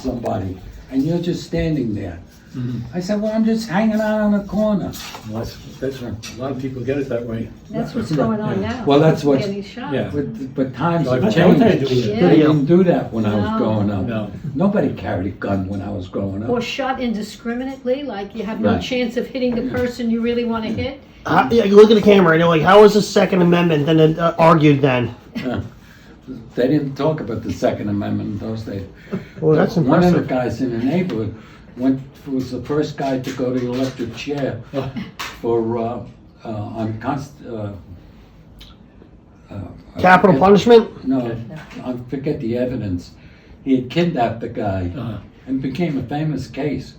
somebody, and you're just standing there. I said, well, I'm just hanging out on the corner. Well, that's a lot of people get it that way. That's what's going on now. Well, that's People what's- getting shot. Yeah. But times Like, have don't they changed. do that? Yeah. They didn't do that when I was No. growing up. No. Nobody carried a gun when I was growing Or up. shot indiscriminately, like you have no Right. chance of hitting the person you really want to hit. Yeah, you look at the camera, you know, like, how was the Second Amendment then argued then? They didn't talk about the Second Amendment in those days. Well, that's One of the impressive. guys in the neighborhood was the first guy to go to the electric chair for on Capital punishment? No, I forget the evidence. He had kidnapped the guy and became a famous case.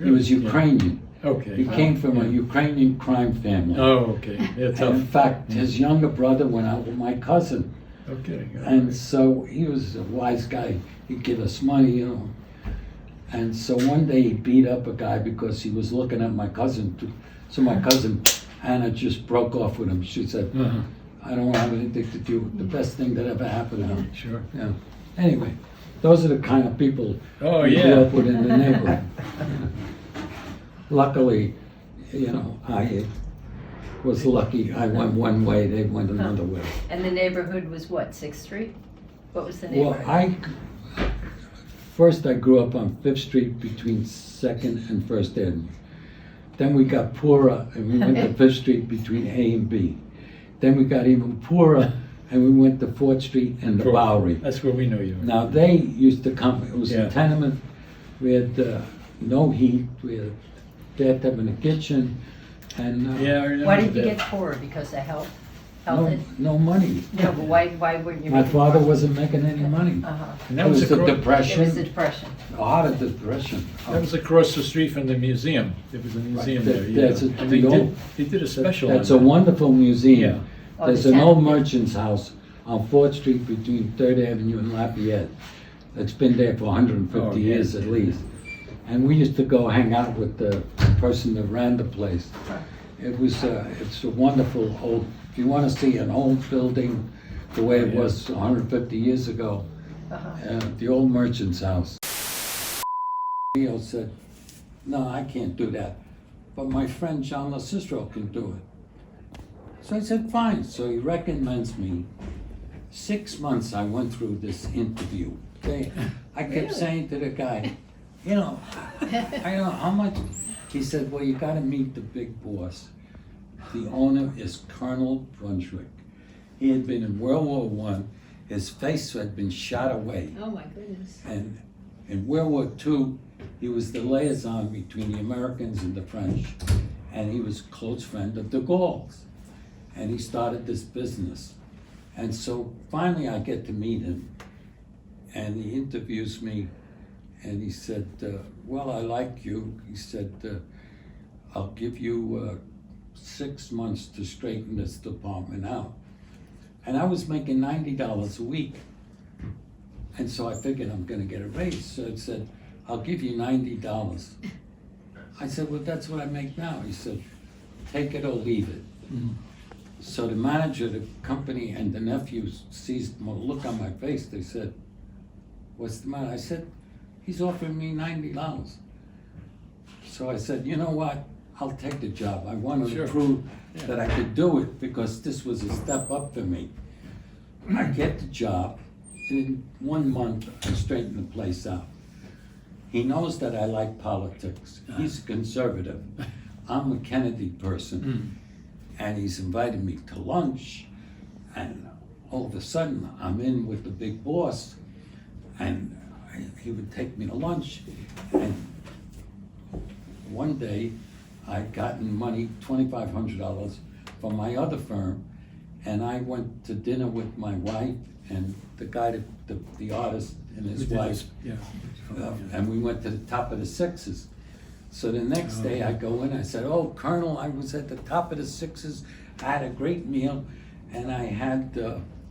He was Really? Ukrainian. He Okay. came from a Ukrainian crime family. Oh, okay. Yeah, And in tough. fact, his younger brother went out with my cousin. Okay. And so he was a wise guy. He'd give us money, you know. And so one day he beat up a guy because he was looking at my cousin. So my cousin, Anna, just broke off with him. She said, I don't want to have anything to do with the best thing that ever happened to him. Sure. Yeah. Anyway, those are the kind of people Oh, we yeah. grew up with in the neighborhood. Luckily, you know, I was lucky. I went one way, they went another way. And the neighborhood was what, 6th Street? What was the Well, neighborhood? first I grew up on Fifth Street between Second and First Avenue. Then we got poorer and we went to Fifth Street between A and B. Then we got even poorer and we went to Fourth Street and the Bowery. That's where we know you. Now they used to come, it was Yeah. a tenement, we had no heat, we had a bathtub in the kitchen, and Yeah, I remember Why did you that. get poorer? Because of health? no money. No, but why wouldn't you My make it father more? wasn't making any money. Uh-huh. And It that was was the across, It was the depression, depression. a lot of depression. that was across the street from the museum. There was a museum That- there, yeah. that's a- And the old- they did a special on That's a that. wonderful museum. Yeah. Oh, There's the an old town. merchant's house on Fourth Street between Third Avenue and Lafayette. It's been there for 150 Oh, yeah. years at least. And we used to go hang out with the person that ran the place. It's a wonderful old, if you want to see an old building the way it Yeah. was 150 years ago, Uh-huh. the old merchant's house. Leo said, no, I can't do that, but my friend John LoCicero can do it. So I said, fine. So he recommends me. 6 months I went through this interview. Okay? I kept Really? saying to the guy, you know, I don't know how much. He said, well, you got to meet the big boss. The owner is Colonel Brunswick. He had been in World War I. His face had been shot away. Oh, my goodness. And in World War II, he was the liaison between the Americans and the French. And he was a close friend of de Gaulle's. And he started this business. And so finally I get to meet him. And he interviews me. And he said, well, I like you. He said, I'll give you 6 months to straighten this department out. And I was making $90 a week. And so I figured I'm gonna get a raise. So it said, I'll give you $90. I said, well, that's what I make now. He said, take it or leave it. So the manager of the company and the nephews sees the look on my face. They said, what's the matter? I said, he's offering me $90. So I said, you know what? I'll take the job. I wanted Sure. to prove Yeah. that I could do it because this was a step up for me. I get the job. In 1 month, I straighten the place out. He knows that I like politics. He's a conservative. I'm a Kennedy person. And he's invited me to lunch. And all of a sudden, I'm in with the big boss. And he would take me to lunch. And one day, I'd gotten money, $2,500 from my other firm. And I went to dinner with my wife and the guy, the artist and his wife. Yeah. And we went to the top of the Sixes. So the next day I go in, I said, oh, Colonel, I was at the top of the Sixes. I had a great meal and I had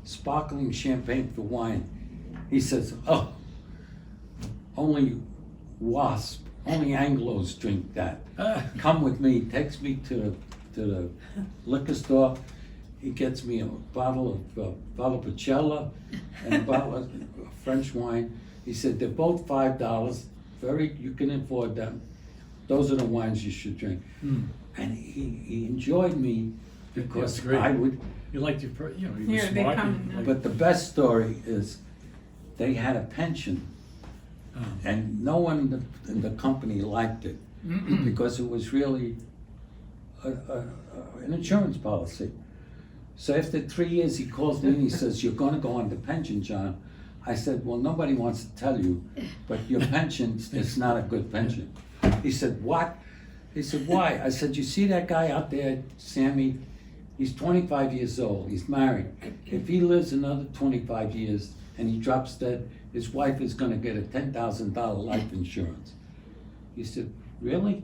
sparkling champagne for wine. He says, oh, only WASP, only Anglos drink that. Come with me. He takes me to the liquor store. He gets me a bottle of Valpolicella and a bottle of French wine. He said, they're both $5, you can afford them. Those are the wines you should drink. And he enjoyed me because That's great. I would, You liked your, you know, you were Yeah, they smart. come- you liked- but the best story is, they had a pension, Oh. and no one in the company liked it, because it was really an insurance policy. So after 3 years, he calls me and he says, "You're gonna go on the pension, John." I said, "Well, nobody wants to tell you, but your pension is not a good pension." He said, "What?" He said, "Why?" I said, "You see that guy out there, Sammy? He's 25 years old, he's married. If he lives another 25 years and he drops dead, his wife is gonna get a $10,000 life insurance." He said, "Really?"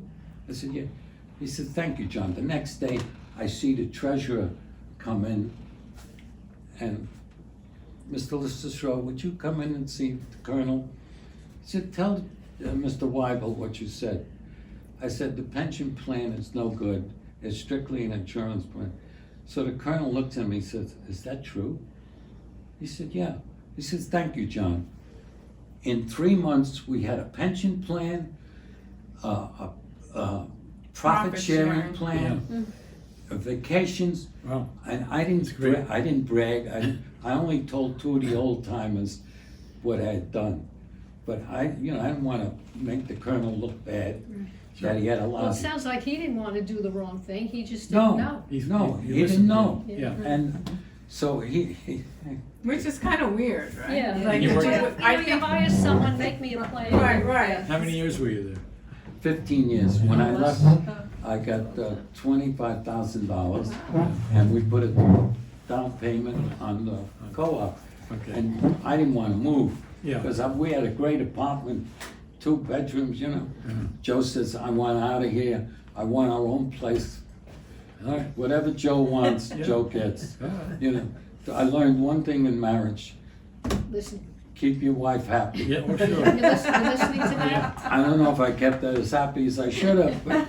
I said, "Yeah." He said, "Thank you, John." The next day, I see the treasurer come in, and, "Mr. LoCicero, would you come in and see the colonel?" He said, "Tell Mr. Weigel what you said." I said, "The pension plan is no good. It's strictly an insurance plan." So the colonel looked at me and says, "Is that true?" He said, "Yeah." He says, "Thank you, John." In 3 months, we had a pension plan, a profit sharing sharing. plan, vacations, Wow. and I didn't, great. I didn't brag. I only told two of the old timers what I had done. But I didn't want to make the colonel look bad, that he had a Well, lot it of. sounds like he didn't want to do the wrong thing, he just didn't know. He listened didn't to know. you. Yeah. And so he Which is kind of weird, right? Yeah. Like, You did worked- I You think, hire someone, make me a plan. right, right. How many years were you there? 15 years. When I left, I got $25,000, and we put a down payment on the co-op. Okay. And I didn't want to move, Yeah. because we had a great apartment, 2 bedrooms, Joe says, "I want out of here. I want our own place." All right. Whatever Joe wants, Yeah. Joe gets. All right. I learned one thing in marriage: Listen, keep your wife happy. Yeah, well, you're sure. listening to that? I don't know if I kept her as happy as I should have, but